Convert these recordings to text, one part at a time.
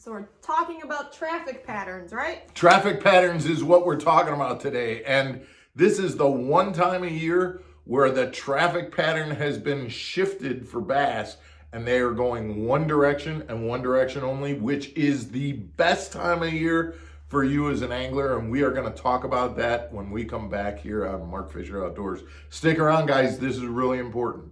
So we're talking about traffic patterns, right? Traffic patterns is what we're talking about today. And this is the one time a year where the traffic pattern has been shifted for bass and they are going one direction and one direction only, which is the best time of year for you as an angler. And we are going to talk about that when we come back here on Mark Fisher Outdoors. Stick around, guys. This is really important.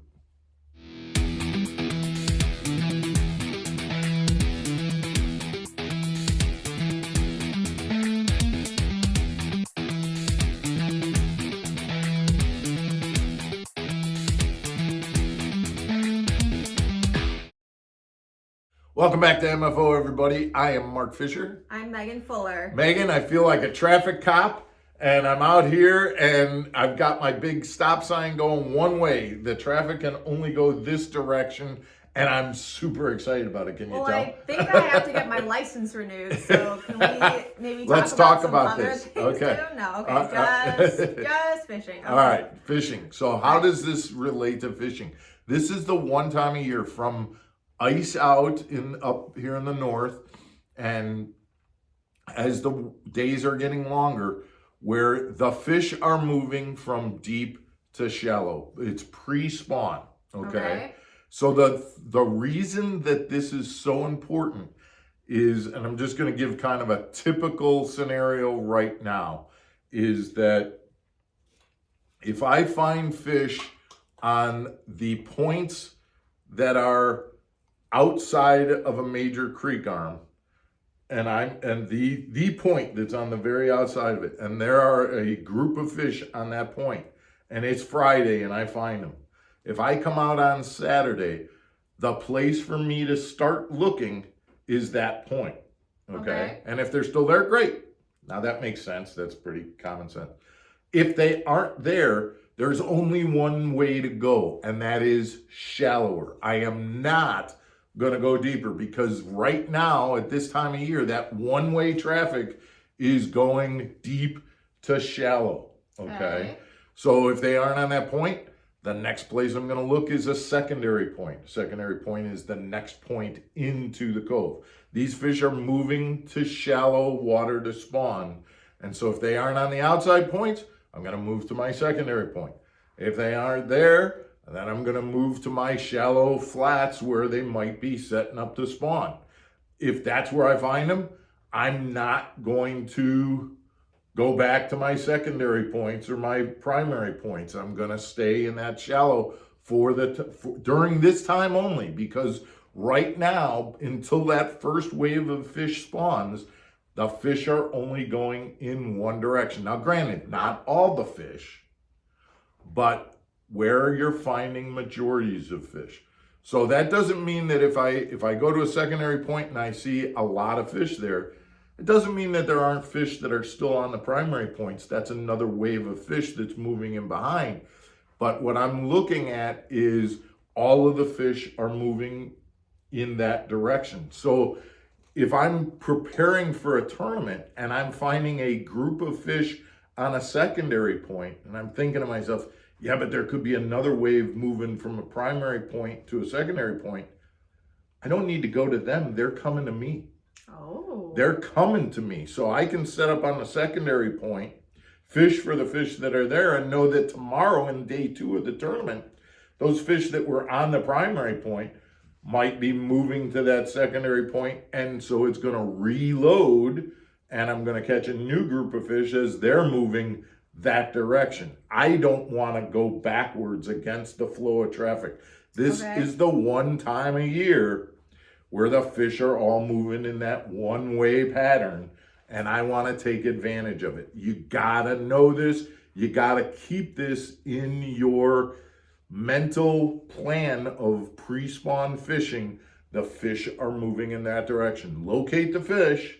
Welcome back to MFO, everybody. I am Mark Fisher. I'm Megan Fuller. Megan, I feel like a traffic cop, and I'm out here, and I've got my big stop sign going one way. The traffic can only go this direction, and I'm super excited about it. Can you tell? I think I have to get my license renewed, so can we maybe Let's talk some about other this. things Okay. too? No, okay, just fishing. Okay. All right, fishing. So how does this relate to fishing? This is the one time a year from ice out up here in the north, and as the days are getting longer, where the fish are moving from deep to shallow. It's pre-spawn, okay? So the reason that this is so important is, and I'm just going to give kind of a typical scenario right now, is that if I find fish on the points that are outside of a major creek arm, and the point that's on the very outside of it, and there are a group of fish on that point, and it's Friday and I find them. If I come out on Saturday, the place for me to start looking is that point. Okay? And if they're still there, great. Now that makes sense. That's pretty common sense. If they aren't there, there's only one way to go, and that is shallower. I am not going to go deeper, because right now at this time of year, that one-way traffic is going deep to shallow. Okay. So if they aren't on that point, the next place I'm going to look is a secondary point. Secondary point is the next point into the cove. These fish are moving to shallow water to spawn, and so if they aren't on the outside points, I'm going to move to my secondary point. If they aren't there, and then I'm going to move to my shallow flats where they might be setting up to spawn. If that's where I find them, I'm not going to go back to my secondary points or my primary points. I'm going to stay in that shallow during this time only, because right now, until that first wave of fish spawns, the fish are only going in one direction. Now, granted, not all the fish, but where you're finding majorities of fish. So that doesn't mean that if I go to a secondary point and I see a lot of fish there, it doesn't mean that there aren't fish that are still on the primary points. That's another wave of fish that's moving in behind. But what I'm looking at is all of the fish are moving in that direction. So if I'm preparing for a tournament and I'm finding a group of fish on a secondary point, and I'm thinking to myself, yeah, but there could be another wave moving from a primary point to a secondary point, I don't need to go to them. They're coming to me. Oh. They're coming to me. So I can set up on the secondary point, fish for the fish that are there, and know that tomorrow in day 2 of the tournament, those fish that were on the primary point might be moving to that secondary point. And so it's going to reload, and I'm going to catch a new group of fish as they're moving that direction. I don't want to go backwards against the flow of traffic. This is the one time a year where the fish are all moving in that one-way pattern, and I want to take advantage of it. You gotta know this. You gotta keep this in your mental plan of pre-spawn fishing. The fish are moving in that direction. Locate the fish,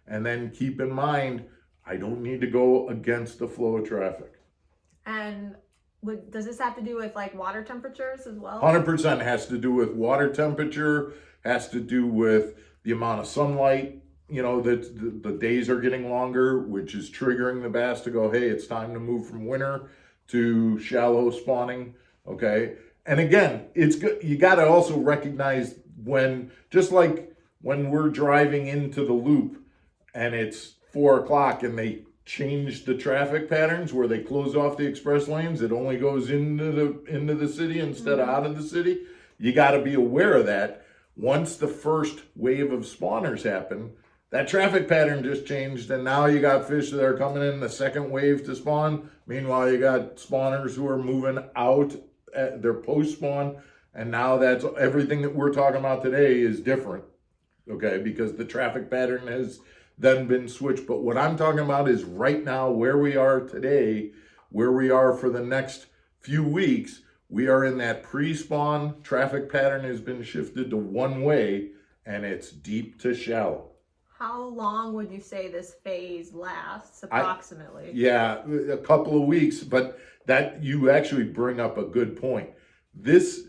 and then keep in mind, I don't need to go against the flow of traffic. And does this have to do with like water temperatures as well? 100% has to do with water temperature, has to do with the amount of sunlight, that the days are getting longer, which is triggering the bass to go, hey, it's time to move from winter to shallow spawning, okay? And again, it's good. You got to also recognize when, just like when we're driving into the loop and it's 4 o'clock and they change the traffic patterns where they close off the express lanes, it only goes into the city instead of out of the city. You got to be aware of that. Once the first wave of spawners happen, that traffic pattern just changed, and now you got fish that are coming in the second wave to spawn. Meanwhile, you got spawners who are moving out at their post spawn, and now that's everything that we're talking about today is different, okay? Because the traffic pattern has then been switched. But what I'm talking about is right now, where we are today, where we are for the next few weeks. We are in that pre-spawn. Traffic pattern has been shifted to one way, and it's deep to shallow. How long would you say this phase lasts, approximately? Yeah, a couple of weeks, but that you actually bring up a good point. This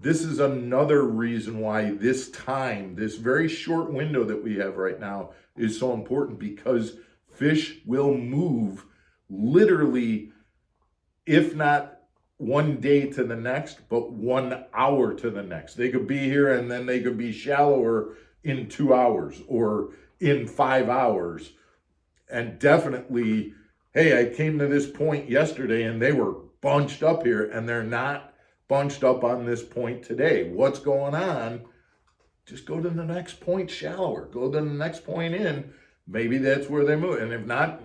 is another reason why this time, this very short window that we have right now is so important, because fish will move literally, if not one day to the next, but 1 hour to the next. They could be here and then they could be shallower in 2 hours or in 5 hours. And definitely, hey, I came to this point yesterday and they were bunched up here, and they're not bunched up on this point today. What's going on? Just go to the next point shallower. Go to the next point in. Maybe that's where they move. And if not,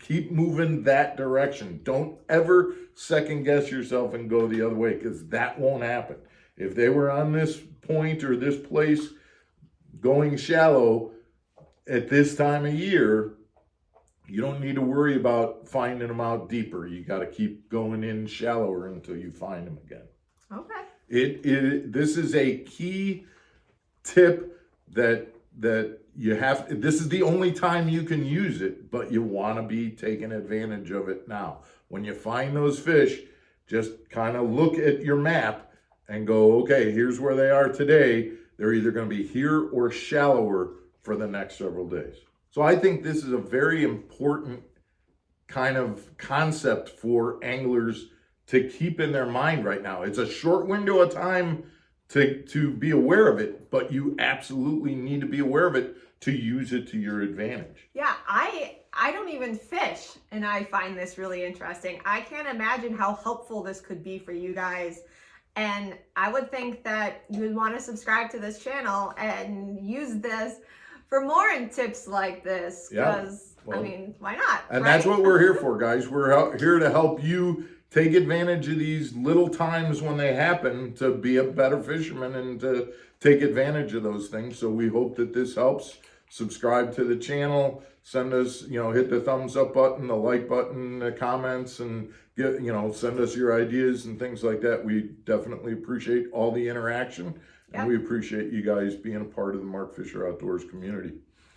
keep moving that direction. Don't ever second guess yourself and go the other way, because that won't happen. If they were on this point or this place going shallow at this time of year, you don't need to worry about finding them out deeper. You got to keep going in shallower until you find them again. Okay. This is a key tip that you have. This is the only time you can use it, but you want to be taking advantage of it now. When you find those fish, just kind of look at your map and go, okay, here's where they are today. They're either going to be here or shallower for the next several days. So I think this is a very important kind of concept for anglers to keep in their mind right now. It's a short window of time to be aware of it, but you absolutely need to be aware of it to use it to your advantage. Yeah, I don't even fish, and I find this really interesting. I can't imagine how helpful this could be for you guys. And I would think that you would want to subscribe to this channel and use this for more tips like this, because, I mean, why not? And right? that's what we're here for, guys. We're here to help you take advantage of these little times when they happen to be a better fisherman and to take advantage of those things. So we hope that this helps. Subscribe to the channel, send us, hit the thumbs up button, the like button, the comments, and send us your ideas and things like that. We definitely appreciate all the interaction. And we appreciate you guys being a part of the Mark Fisher Outdoors community.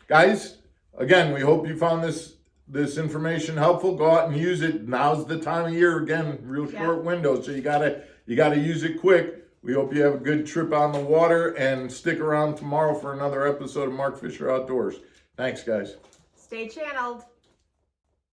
Guys, again, we hope you found this information helpful. Go out and use it. Now's the time of year. Again, real short window, so you gotta use it quick. We hope you have a good trip on the water, and stick around tomorrow for another episode of Mark Fisher Outdoors. Thanks, guys. Stay channeled.